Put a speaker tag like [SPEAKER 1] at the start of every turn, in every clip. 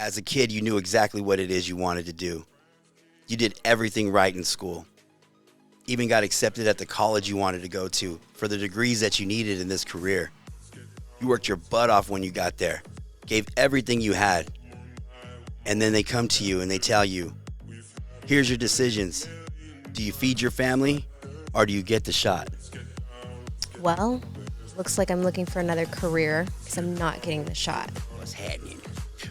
[SPEAKER 1] As a kid, you knew exactly what it is you wanted to do. You did everything right in school. Even got accepted at the college you wanted to go to for the degrees that you needed in this career. You worked your butt off when you got there, gave everything you had. And then they come to you and they tell you, here's your decisions. Do you feed your family or do you get the shot?
[SPEAKER 2] Well, looks like I'm looking for another career because I'm not getting the shot.
[SPEAKER 1] What's happening?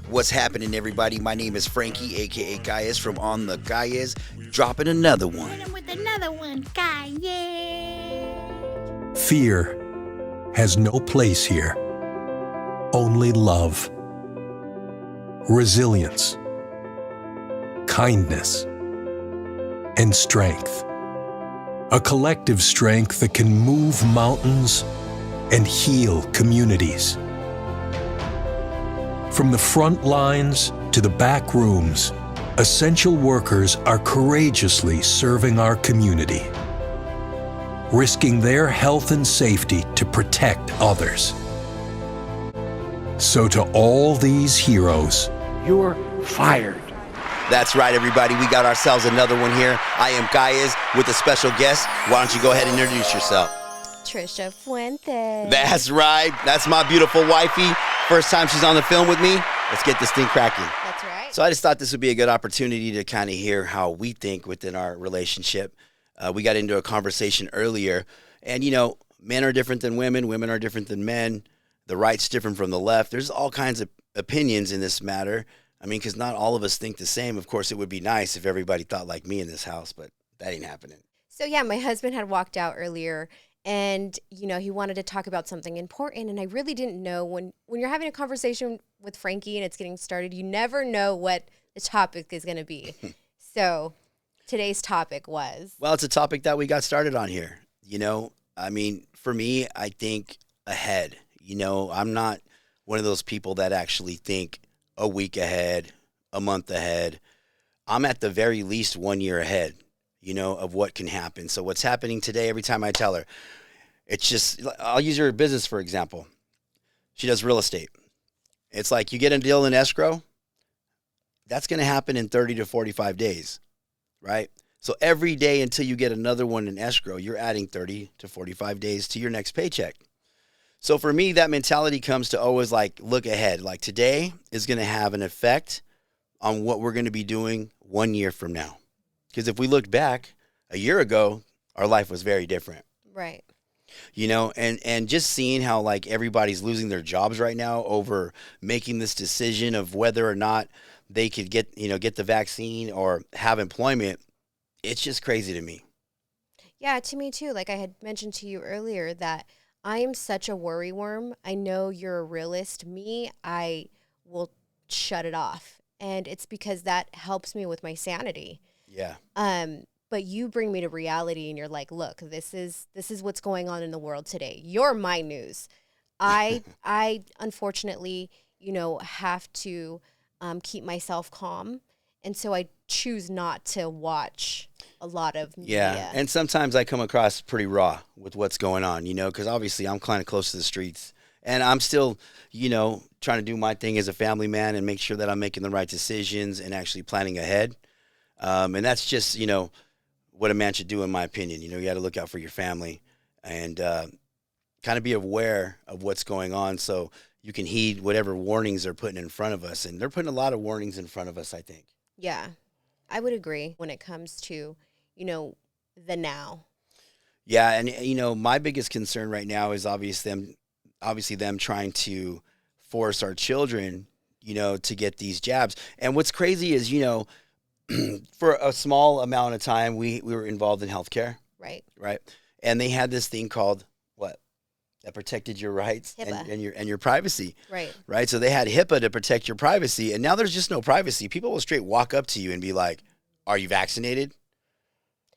[SPEAKER 1] What's happening, everybody? My name is Frankie, a.k.a. Gaius from On the Gaius, dropping another one.
[SPEAKER 3] With another one, Gaius.
[SPEAKER 4] Fear has no place here. Only love, resilience, kindness, and strength. A collective strength that can move mountains and heal communities. From the front lines to the back rooms, essential workers are courageously serving our community, risking their health and safety to protect others. So to all these heroes,
[SPEAKER 5] you're fired.
[SPEAKER 1] That's right, everybody. We got ourselves another one here. I am Gaius with a special guest. Why don't you go ahead and introduce yourself?
[SPEAKER 2] Trisha Fuentes.
[SPEAKER 1] That's right. That's my beautiful wifey. First time she's on the film with me. Let's get this thing cracking.
[SPEAKER 2] That's right.
[SPEAKER 1] So I just thought this would be a good opportunity to kind of hear how we think within our relationship. We got into a conversation earlier, and men are different than women. Women are different than men. The right's different from the left. There's all kinds of opinions in this matter. I mean, because not all of us think the same. Of course, it would be nice if everybody thought like me in this house, but that ain't happening.
[SPEAKER 2] So yeah, my husband had walked out earlier, and he wanted to talk about something important, and I really didn't know when you're having a conversation with Frankie and it's getting started, you never know what the topic is going to be. So today's topic was,
[SPEAKER 1] well, it's a topic that we got started on here. I mean, for me, I think ahead. I'm not one of those people that actually think a week ahead, a month ahead. I'm at the very least 1 year ahead, of what can happen. So what's happening today, every time I tell her, it's just, I'll use her business, for example. She does real estate. It's like you get a deal in escrow, that's going to happen in 30 to 45 days, right? So every day until you get another one in escrow, you're adding 30 to 45 days to your next paycheck. So for me, that mentality comes to always look ahead. Like today is going to have an effect on what we're going to be doing 1 year from now. Because if we look back a year ago, our life was very different.
[SPEAKER 2] right.
[SPEAKER 1] And just seeing how everybody's losing their jobs right now over making this decision of whether or not they could get the vaccine or have employment, it's just crazy to me.
[SPEAKER 2] Yeah, to me too. Like I had mentioned to you earlier that I am such a worry worm. I know you're a realist. Me, I will shut it off. And it's because that helps me with my sanity.
[SPEAKER 1] Yeah.
[SPEAKER 2] But you bring me to reality and you're like, look, this is what's going on in the world today. You're my news. I unfortunately, have to keep myself calm. And so I choose not to watch a lot of media.
[SPEAKER 1] Yeah, and sometimes I come across pretty raw with what's going on, because obviously I'm kind of close to the streets. And I'm still, trying to do my thing as a family man and make sure that I'm making the right decisions and actually planning ahead. And that's just, what a man should do, in my opinion. You got to look out for your family and kind of be aware of what's going on so you can heed whatever warnings they're putting in front of us. And they're putting a lot of warnings in front of us, I think.
[SPEAKER 2] Yeah, I would agree when it comes to, the now.
[SPEAKER 1] Yeah, and, my biggest concern right now is obviously them trying to force our children, to get these jabs. And what's crazy is, for a small amount of time, we were involved in healthcare.
[SPEAKER 2] Right.
[SPEAKER 1] Right. And they had this thing called what? That protected your rights and your privacy.
[SPEAKER 2] Right.
[SPEAKER 1] Right. So they had HIPAA to protect your privacy. And now there's just no privacy. People will straight walk up to you and be like, are you vaccinated?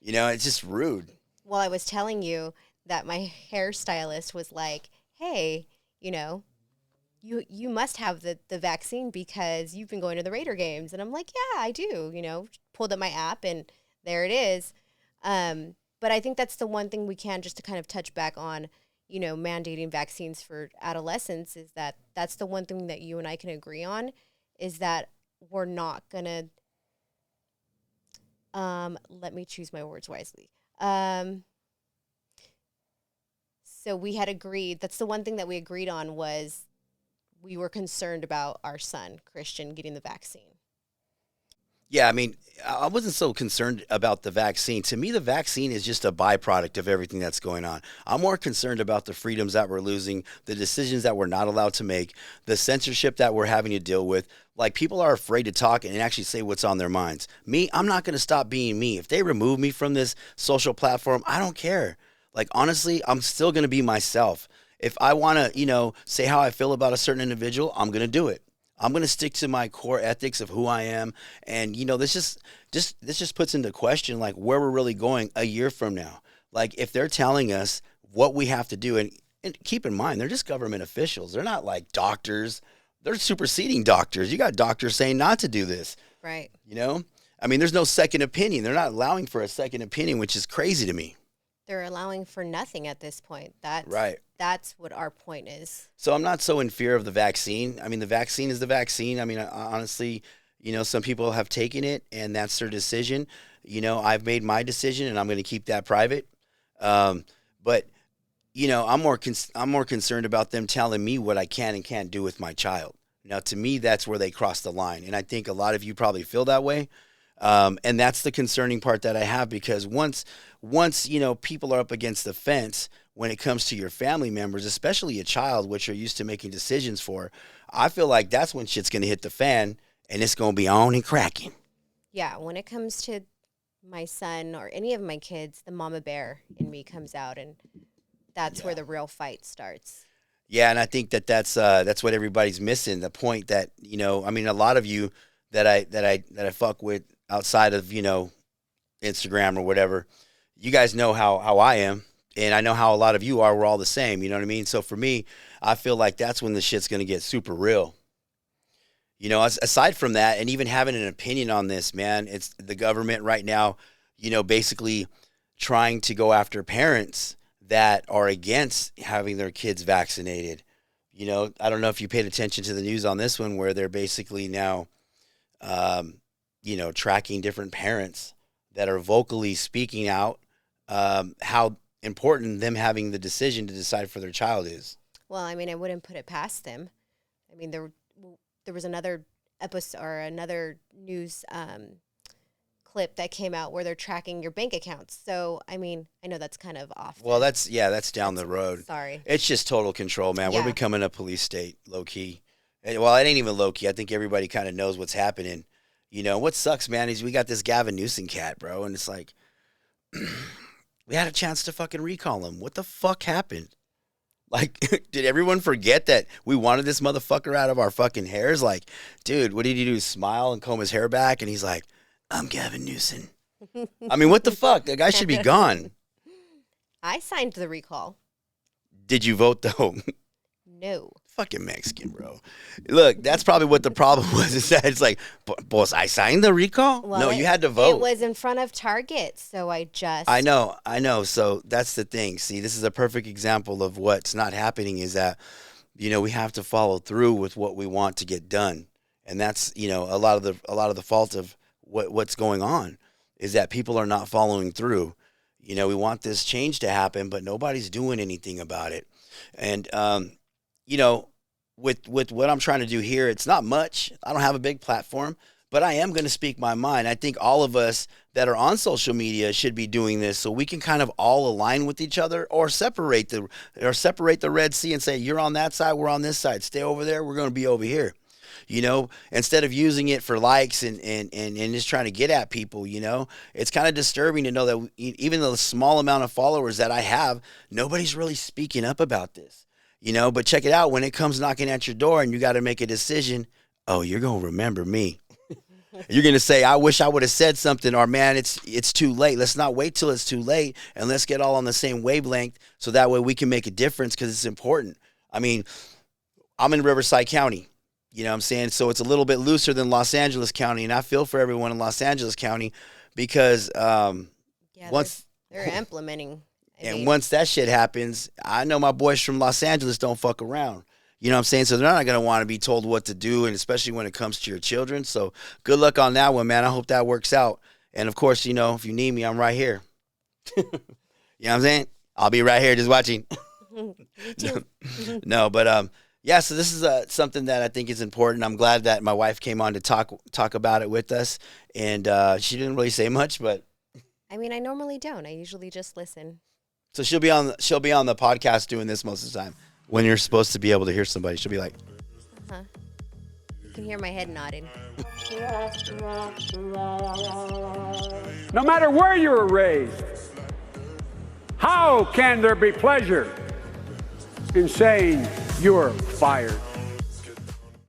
[SPEAKER 1] It's just rude.
[SPEAKER 2] Well, I was telling you that my hairstylist was like, hey, you must have the vaccine because you've been going to the Raider games. And I'm like, yeah, I do, pulled up my app and there it is. But I think that's the one thing we can, just to kind of touch back on, mandating vaccines for adolescents, is that's the one thing that you and I can agree on, is that we're not going to, let me choose my words wisely. So we had agreed, that's the one thing that we agreed on, was we were concerned about our son, Christian, getting the vaccine.
[SPEAKER 1] Yeah, I mean, I wasn't so concerned about the vaccine. To me, the vaccine is just a byproduct of everything that's going on. I'm more concerned about the freedoms that we're losing, the decisions that we're not allowed to make, the censorship that we're having to deal with. Like, people are afraid to talk and actually say what's on their minds. Me, I'm not going to stop being me. If they remove me from this social platform, I don't care. Like, honestly, I'm still going to be myself. If I want to, say how I feel about a certain individual, I'm going to do it. I'm going to stick to my core ethics of who I am. And, this just puts into question, like, where we're really going a year from now. Like, if they're telling us what we have to do, and keep in mind, they're just government officials. They're not like doctors. They're superseding doctors. You got doctors saying not to do this.
[SPEAKER 2] Right.
[SPEAKER 1] I mean, there's no second opinion. They're not allowing for a second opinion, which is crazy to me.
[SPEAKER 2] They're allowing for nothing at this point.
[SPEAKER 1] Right.
[SPEAKER 2] That's what our point is.
[SPEAKER 1] So I'm not so in fear of the vaccine. I mean, the vaccine is the vaccine. I mean, honestly, some people have taken it and that's their decision. I've made my decision and I'm going to keep that private. But I'm more concerned about them telling me what I can and can't do with my child. Now, to me, that's where they cross the line. And I think a lot of you probably feel that way. And that's the concerning part that I have, because once people are up against the fence when it comes to your family members, especially a child, which you're used to making decisions for, I feel like that's when shit's going to hit the fan and it's going to be on and cracking.
[SPEAKER 2] Yeah, when it comes to my son or any of my kids, the mama bear in me comes out, and that's where the real fight starts.
[SPEAKER 1] Yeah, and I think that's what everybody's missing. The point that, I mean, a lot of you that I fuck with outside of, Instagram or whatever, you guys know how I am. And I know how a lot of you are. We're all the same. You know what I mean? So for me, I feel like that's when the shit's going to get super real. Aside from that, and even having an opinion on this, man, it's the government right now, basically trying to go after parents that are against having their kids vaccinated. I don't know if you paid attention to the news on this one, where they're basically now, tracking different parents that are vocally speaking out how important them having the decision to decide for their child is.
[SPEAKER 2] Well, I mean, I wouldn't put it past them. I mean, there was another episode or another news clip that came out where they're tracking your bank accounts. So, I mean, I know that's kind of off.
[SPEAKER 1] Well, that's down the road.
[SPEAKER 2] Sorry.
[SPEAKER 1] It's just total control, man.
[SPEAKER 2] Yeah.
[SPEAKER 1] We're becoming a police state, low key. Well, it ain't even low key. I think everybody kind of knows what's happening. What sucks, man, is we got this Gavin Newsom cat, bro, and it's like, we had a chance to fucking recall him. What the fuck happened? Like, did everyone forget that we wanted this motherfucker out of our fucking hairs? Like, dude, what did he do? Smile and comb his hair back? And he's like, I'm Gavin Newsom. I mean, what the fuck? That guy should be gone.
[SPEAKER 2] I signed the recall.
[SPEAKER 1] Did you vote, though?
[SPEAKER 2] No.
[SPEAKER 1] Fucking Mexican, bro. Look, that's probably what the problem was. Is that it's like, boss, I signed the recall?
[SPEAKER 2] Well,
[SPEAKER 1] no, you had to vote.
[SPEAKER 2] It was in front of Target, so I
[SPEAKER 1] know. So that's the thing. See, this is a perfect example of what's not happening, is that, we have to follow through with what we want to get done. And that's, a lot of the fault of what's going on is that people are not following through. We want this change to happen, but nobody's doing anything about it. And, with what I'm trying to do here, it's not much. I don't have a big platform, but I am going to speak my mind. I think all of us that are on social media should be doing this so we can kind of all align with each other, or separate the Red Sea and say, you're on that side, we're on this side. Stay over there, we're going to be over here. Instead of using it for likes and just trying to get at people, it's kind of disturbing to know that even the small amount of followers that I have, nobody's really speaking up about this. But check it out. When it comes knocking at your door and you got to make a decision, oh, you're going to remember me. You're going to say, I wish I would have said something, or man, it's too late. Let's not wait till it's too late, and let's get all on the same wavelength so that way we can make a difference, because it's important. I mean, I'm in Riverside County. You know what I'm saying? So it's a little bit looser than Los Angeles County, and I feel for everyone in Los Angeles County because once
[SPEAKER 2] they're implementing.
[SPEAKER 1] Once that shit happens, I know my boys from Los Angeles don't fuck around. You know what I'm saying? So they're not going to want to be told what to do, and especially when it comes to your children. So good luck on that one, man. I hope that works out. And, of course, you know, if you need me, I'm right here. You know what I'm saying? I'll be right here just watching.
[SPEAKER 2] Me too.
[SPEAKER 1] No, but, yeah, so this is something that I think is important. I'm glad that my wife came on to talk about it with us. And she didn't really say much, but.
[SPEAKER 2] I mean, I normally don't. I usually just listen.
[SPEAKER 1] So she'll be on the podcast doing this most of the time. When you're supposed to be able to hear somebody, she'll be like,
[SPEAKER 2] You can hear my head nodding.
[SPEAKER 5] No matter where you were raised, how can there be pleasure in saying you're fired?